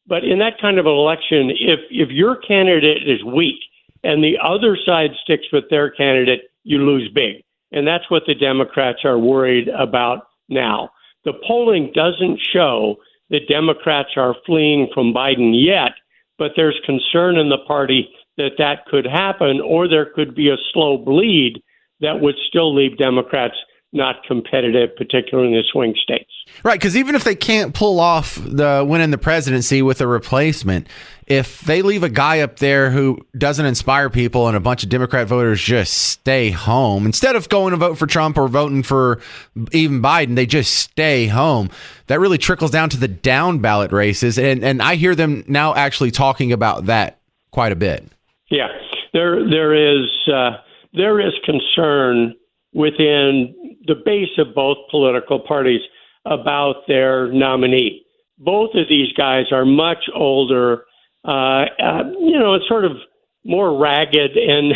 But in that kind of an election, if your candidate is weak and the other side sticks with their candidate, you lose big. And that's what the Democrats are worried about now. The polling doesn't show that Democrats are fleeing from Biden yet, but there's concern in the party that could happen, or there could be a slow bleed that would still leave Democrats not competitive, particularly in the swing states. Right, because even if they can't pull off the winning the presidency with a replacement, if they leave a guy up there who doesn't inspire people and a bunch of Democrat voters just stay home, instead of going to vote for Trump or voting for even Biden, they just stay home. That really trickles down to the down ballot races, and I hear them now actually talking about that quite a bit. Yeah, there is concern within the base of both political parties about their nominee. Both of these guys are much older it's sort of more ragged and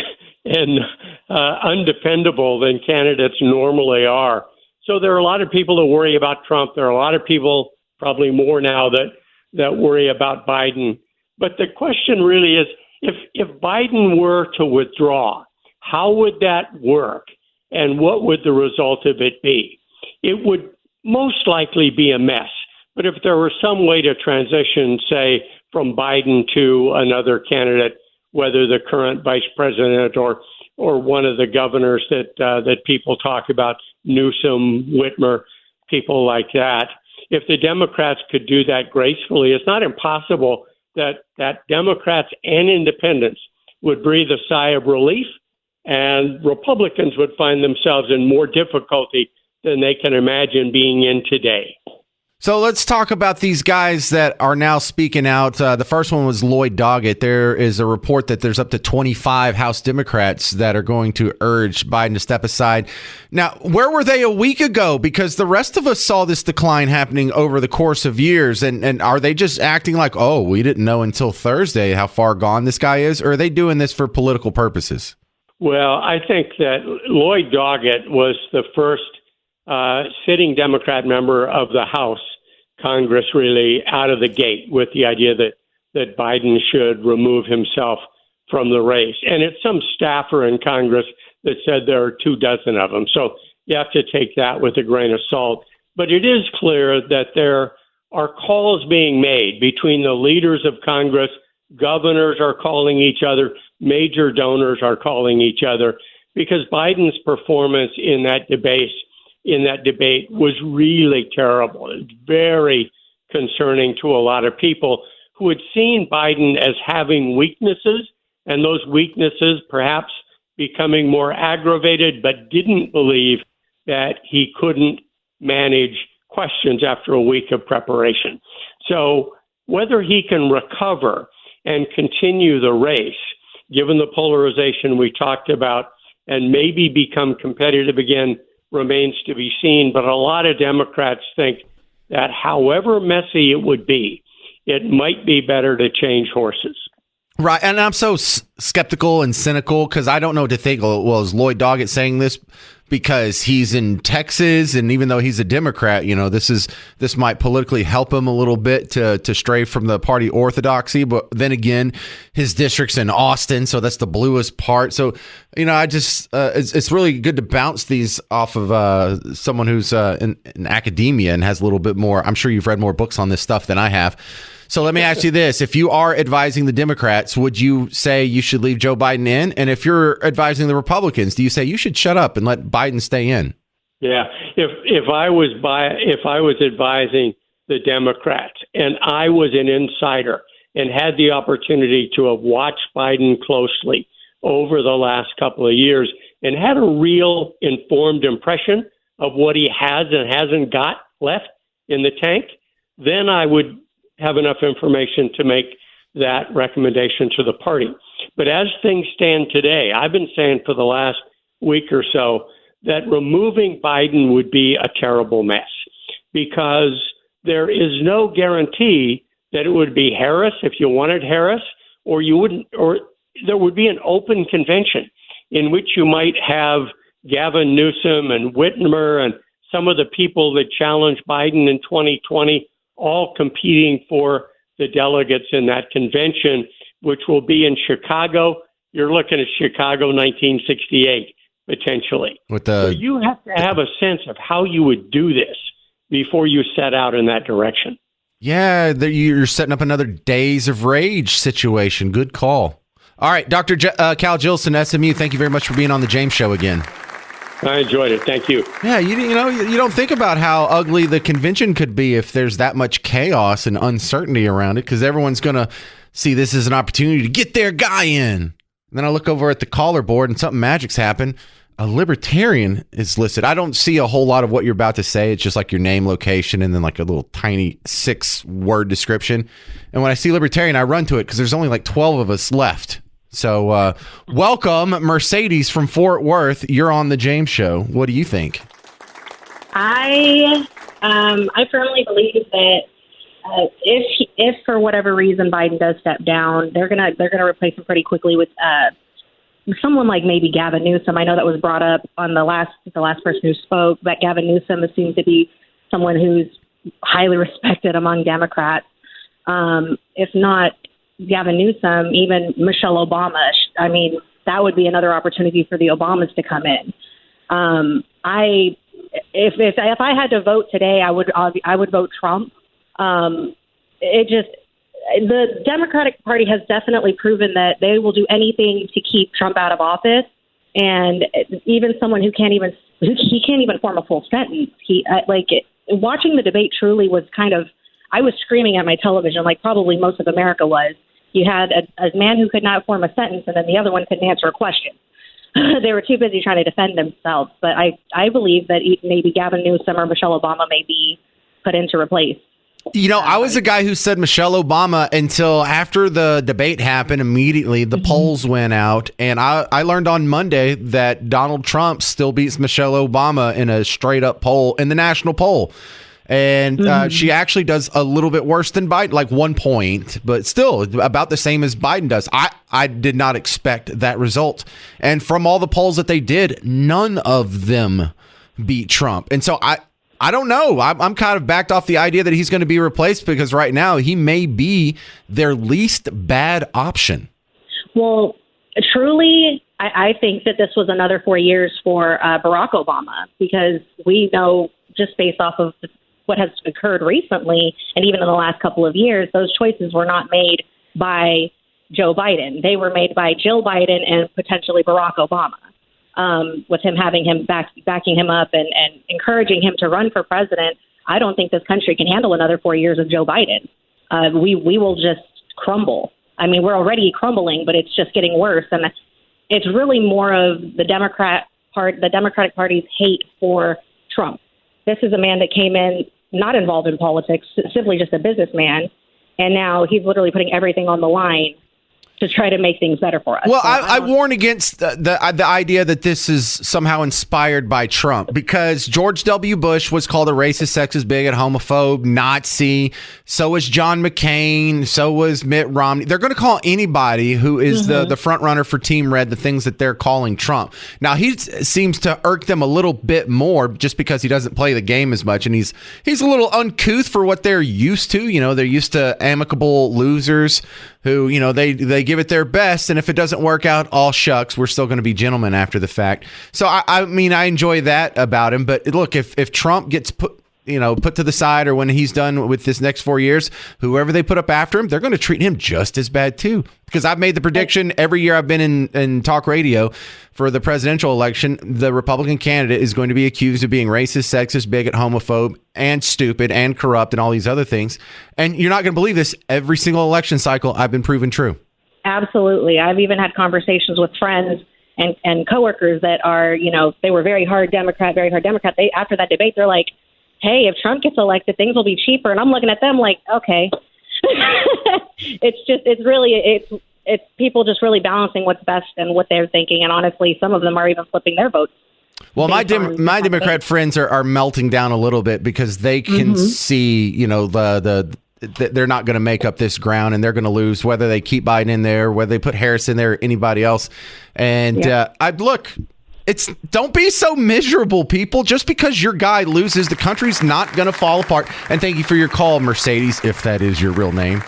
undependable than candidates normally are. So there are a lot of people that worry about Trump. There are a lot of people, probably more now, that worry about Biden. But the question really is, if Biden were to withdraw, how would that work? And what would the result of it be? It would most likely be a mess. But if there were some way to transition, say, from Biden to another candidate, whether the current vice president or one of the governors that people talk about, Newsom, Whitmer, people like that, if the Democrats could do that gracefully, it's not impossible that Democrats and independents would breathe a sigh of relief, and Republicans would find themselves in more difficulty than they can imagine being in today. So let's talk about these guys that are now speaking out. The first one was Lloyd Doggett. There is a report that there's up to 25 House Democrats that are going to urge Biden to step aside. Now, where were they a week ago? Because the rest of us saw this decline happening over the course of years. And are they just acting like, oh, we didn't know until Thursday how far gone this guy is? Or are they doing this for political purposes? Well, I think that Lloyd Doggett was the first sitting Democrat member of the House Congress really out of the gate with the idea that Biden should remove himself from the race. And it's some staffer in Congress that said there are 24 of them. So you have to take that with a grain of salt. But it is clear that there are calls being made between the leaders of Congress. Governors are calling each other. Major donors are calling each other because Biden's performance in that debate was really terrible. It's very concerning to a lot of people who had seen Biden as having weaknesses, and those weaknesses perhaps becoming more aggravated, but didn't believe that he couldn't manage questions after a week of preparation. So whether he can recover and continue the race, given the polarization we talked about, and maybe become competitive again, remains to be seen. But a lot of Democrats think that however messy it would be, it might be better to change horses. Right. And I'm so skeptical and cynical because I don't know what to think. Well, is Lloyd Doggett saying this because he's in Texas, and even though he's a Democrat, this might politically help him a little bit to stray from the party orthodoxy. But then again, his district's in Austin, so that's the bluest part. So, I just it's really good to bounce these off of someone who's in academia and has a little bit more. I'm sure you've read more books on this stuff than I have. So let me ask you this. If you are advising the Democrats, would you say you should leave Joe Biden in? And if you're advising the Republicans, do you say you should shut up and let Biden stay in? Yeah. If I was advising the Democrats and I was an insider and had the opportunity to have watched Biden closely over the last couple of years and had a real informed impression of what he has and hasn't got left in the tank, then I would have enough information to make that recommendation to the party. But as things stand today, I've been saying for the last week or so that removing Biden would be a terrible mess because there is no guarantee that it would be Harris if you wanted Harris, or there would be an open convention in which you might have Gavin Newsom and Whitmer and some of the people that challenged Biden in 2020 all competing for the delegates in that convention, which will be in Chicago. You're looking at Chicago 1968, potentially. So you have to have a sense of how you would do this before you set out in that direction. Yeah, you're setting up another Days of Rage situation. Good call. All right, Dr. Cal Jillson, SMU, thank you very much for being on the James Show again. I enjoyed it. Thank you. Yeah, you don't think about how ugly the convention could be if there's that much chaos and uncertainty around it, because everyone's going to see this as an opportunity to get their guy in. And then I look over at the caller board and something magic's happened. A libertarian is listed. I don't see a whole lot of what you're about to say. It's just like your name, location, and then like a little tiny 6-word description. And when I see libertarian, I run to it because there's only like 12 of us left. So welcome, Mercedes from Fort Worth. You're on the James Show. What do you think? I firmly believe that if for whatever reason Biden does step down, they're gonna replace him pretty quickly with someone like maybe Gavin Newsom. I know that was brought up on the last person who spoke, but Gavin Newsom seems to be someone who's highly respected among Democrats. If not Gavin Newsom, even Michelle Obama. I mean, that would be another opportunity for the Obamas to come in. If I had to vote today, I would vote Trump. The Democratic Party has definitely proven that they will do anything to keep Trump out of office, and even someone who can't even form a full sentence. Watching the debate truly was I was screaming at my television like probably most of America was. You had a man who could not form a sentence, and then the other one couldn't answer a question. They were too busy trying to defend themselves. But I believe that maybe Gavin Newsom or Michelle Obama may be put in to replace. I was a guy who said Michelle Obama until after the debate happened. Immediately, the polls went out, and I learned on Monday that Donald Trump still beats Michelle Obama in a straight-up poll, in the national poll. And she actually does a little bit worse than Biden, like 1 point, but still about the same as Biden does. I did not expect that result. And from all the polls that they did, none of them beat Trump. And so I don't know. I'm kind of backed off the idea that he's going to be replaced, because right now he may be their least bad option. Well, truly, I think that this was another 4 years for Barack Obama, because we know just based off of what has occurred recently, and even in the last couple of years, those choices were not made by Joe Biden. They were made by Jill Biden and potentially Barack Obama, with him backing him up and encouraging him to run for president. I don't think this country can handle another 4 years of Joe Biden. We will just crumble. I mean, we're already crumbling, but it's just getting worse. And it's really more of the Democratic Party's hate for Trump. This is a man that came in not involved in politics, simply just a businessman, and now he's literally putting everything on the line to try to make things better for us. Well, I warn against the idea that this is somehow inspired by Trump, because George W. Bush was called a racist, sexist, bigot, homophobe, Nazi. So was John McCain. So was Mitt Romney. They're going to call anybody who is the front runner for Team Red the things that they're calling Trump. Now, he seems to irk them a little bit more just because he doesn't play the game as much, and he's a little uncouth for what they're used to. You know, they're used to amicable losers who, you know, they give it their best, and if it doesn't work out, all shucks, we're still going to be gentlemen after the fact. So I mean, I enjoy that about him. But look, if Trump gets put to the side, or when he's done with this next 4 years, whoever they put up after him, they're going to treat him just as bad too. Because I've made the prediction every year I've been in talk radio for the presidential election, the Republican candidate is going to be accused of being racist, sexist, bigot, homophobe, and stupid, and corrupt, and all these other things. And you're not going to believe this. Every single election cycle, I've been proven true. Absolutely. I've even had conversations with friends and coworkers that are, you know, they were very hard Democrat. They, after that debate, they're like, hey, if Trump gets elected, things will be cheaper. And I'm looking at them like, okay. It's people just really balancing what's best and what they're thinking. And honestly, some of them are even flipping their votes. Well, my Democrat friends are melting down a little bit because they can see, you know, they're not going to make up this ground, and they're going to lose whether they keep Biden in there, whether they put Harris in there, or anybody else. And don't be so miserable, people. Just because your guy loses, the country's not going to fall apart. And thank you for your call, Mercedes, if that is your real name.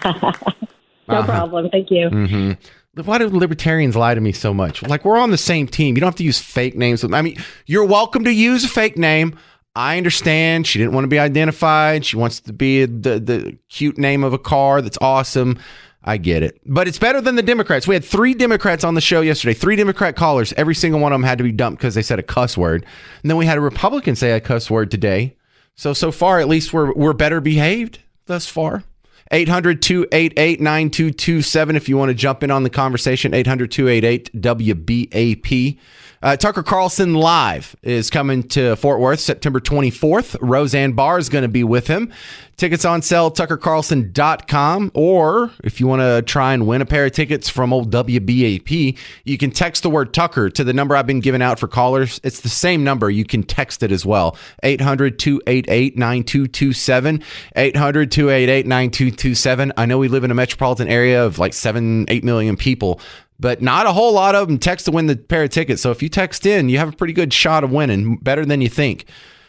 No problem. Thank you. Why do libertarians lie to me so much? Like, we're on the same team. You don't have to use fake names. I mean, you're welcome to use a fake name. I understand. She didn't want to be identified. She wants to be the cute name of a car. That's awesome. I get it. But it's better than the Democrats. We had 3 Democrats on the show yesterday, 3 Democrat callers. Every single one of them had to be dumped because they said a cuss word. And then we had a Republican say a cuss word today. So far, at least we're better behaved thus far. 800-288-9227 if you want to jump in on the conversation. 800-288-WBAP. Tucker Carlson Live is coming to Fort Worth September 24th. Roseanne Barr is going to be with him. Tickets on sale, tuckercarlson.com. Or if you want to try and win a pair of tickets from old WBAP, you can text the word Tucker to the number I've been giving out for callers. It's the same number. You can text it as well. 800-288-9227. 800-288-9227. I know we live in a metropolitan area of like 7-8 million people, but not a whole lot of them text to win the pair of tickets. So if you text in, you have a pretty good shot of winning, better than you think.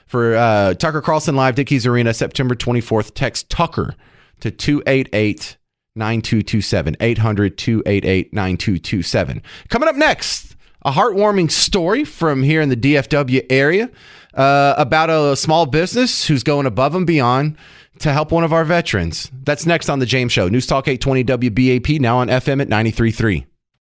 For Tucker Carlson Live, Dickies Arena, September 24th, text Tucker to 288-9227. 800-288-9227. Coming up next, a heartwarming story from here in the DFW area about a small business who's going above and beyond to help one of our veterans. That's next on The James Show. News Talk 820 WBAP, now on FM at 93.3.